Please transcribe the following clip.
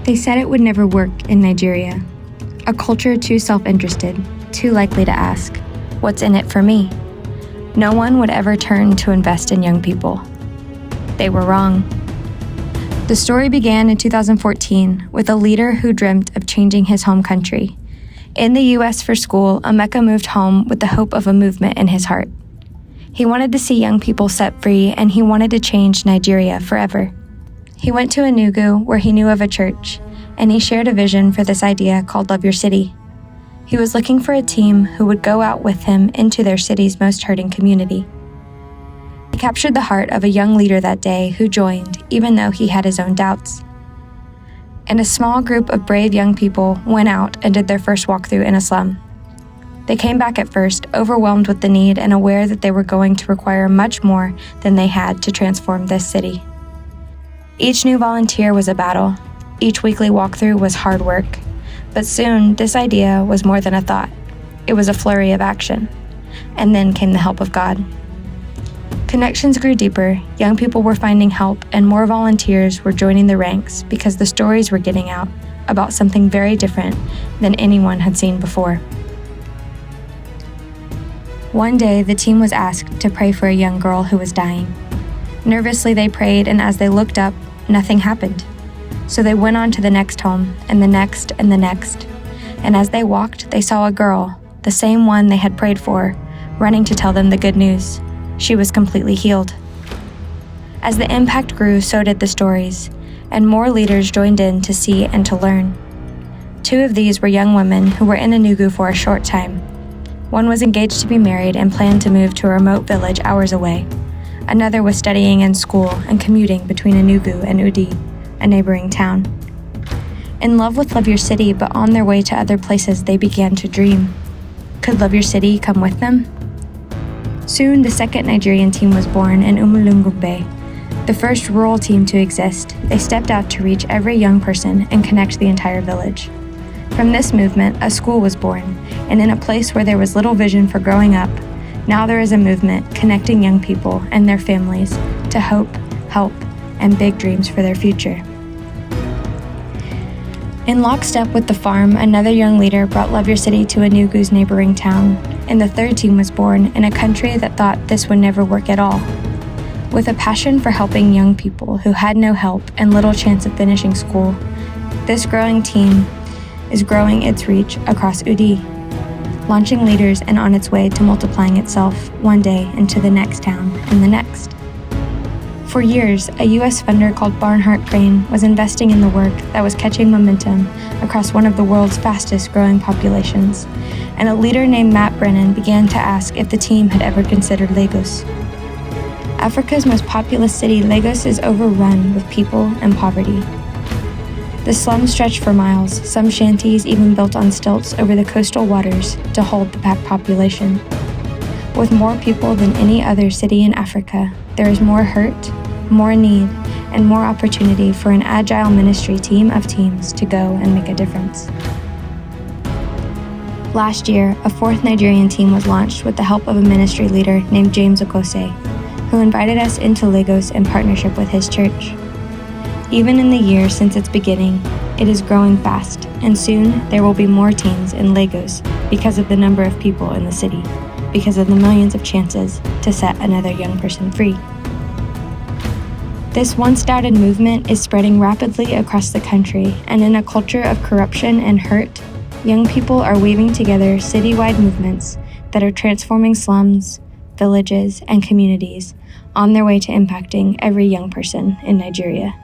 They said it would never work in Nigeria. A culture too self-interested, too likely to ask, "What's in it for me?" No one would ever turn to invest in young people. They were wrong. The story began in 2014 with a leader who dreamt of changing his home country. In the U.S. for school, Emeka moved home with the hope of a movement in his heart. He wanted to see young people set free, and he wanted to change Nigeria forever. He went to Enugu, where he knew of a church, and he shared a vision for this idea called Love Your City. He was looking for a team who would go out with him into their city's most hurting community. He captured the heart of a young leader that day who joined, even though he had his own doubts. And a small group of brave young people went out and did their first walkthrough in a slum. They came back at first, overwhelmed with the need and aware that they were going to require much more than they had to transform this city. Each new volunteer was a battle. Each weekly walkthrough was hard work. But soon, this idea was more than a thought. It was a flurry of action. And then came the help of God. Connections grew deeper, young people were finding help, and more volunteers were joining the ranks because the stories were getting out about something very different than anyone had seen before. One day, the team was asked to pray for a young girl who was dying. Nervously, they prayed, and as they looked up, nothing happened. So they went on to the next home, and the next, and the next. And as they walked, they saw a girl, the same one they had prayed for, running to tell them the good news. She was completely healed. As the impact grew, so did the stories, and more leaders joined in to see and to learn. 2 of these were young women who were in Enugu for a short time. One was engaged to be married and planned to move to a remote village hours away. Another was studying in school and commuting between Enugu and Udi, a neighboring town. In love with Love Your City, but on their way to other places, they began to dream. Could Love Your City come with them? Soon, the second Nigerian team was born in Umulungumbe, the first rural team to exist. They stepped out to reach every young person and connect the entire village. From this movement, a school was born, and in a place where there was little vision for growing up, now there is a movement connecting young people and their families to hope, help, and big dreams for their future. In lockstep with the farm, another young leader brought Love Your City to Enugu's neighboring town, and the third team was born in a country that thought this would never work at all. With a passion for helping young people who had no help and little chance of finishing school, this growing team is growing its reach across Udi, launching leaders and on its way to multiplying itself one day into the next town and the next. For years, a U.S. funder called Barnhart Crane was investing in the work that was catching momentum across one of the world's fastest growing populations, and a leader named Matt Brennan began to ask if the team had ever considered Lagos. Africa's most populous city, Lagos is overrun with people and poverty. The slums stretch for miles, some shanties even built on stilts over the coastal waters to hold the packed population. With more people than any other city in Africa, there is more hurt, more need, and more opportunity for an agile ministry team of teams to go and make a difference. Last year, a 4th Nigerian team was launched with the help of a ministry leader named James Okose, who invited us into Lagos in partnership with his church. Even in the year since its beginning, it is growing fast, and soon there will be more teams in Lagos because of the number of people in the city, because of the millions of chances to set another young person free. This once-doubted movement is spreading rapidly across the country, and in a culture of corruption and hurt, young people are weaving together citywide movements that are transforming slums, villages, and communities on their way to impacting every young person in Nigeria.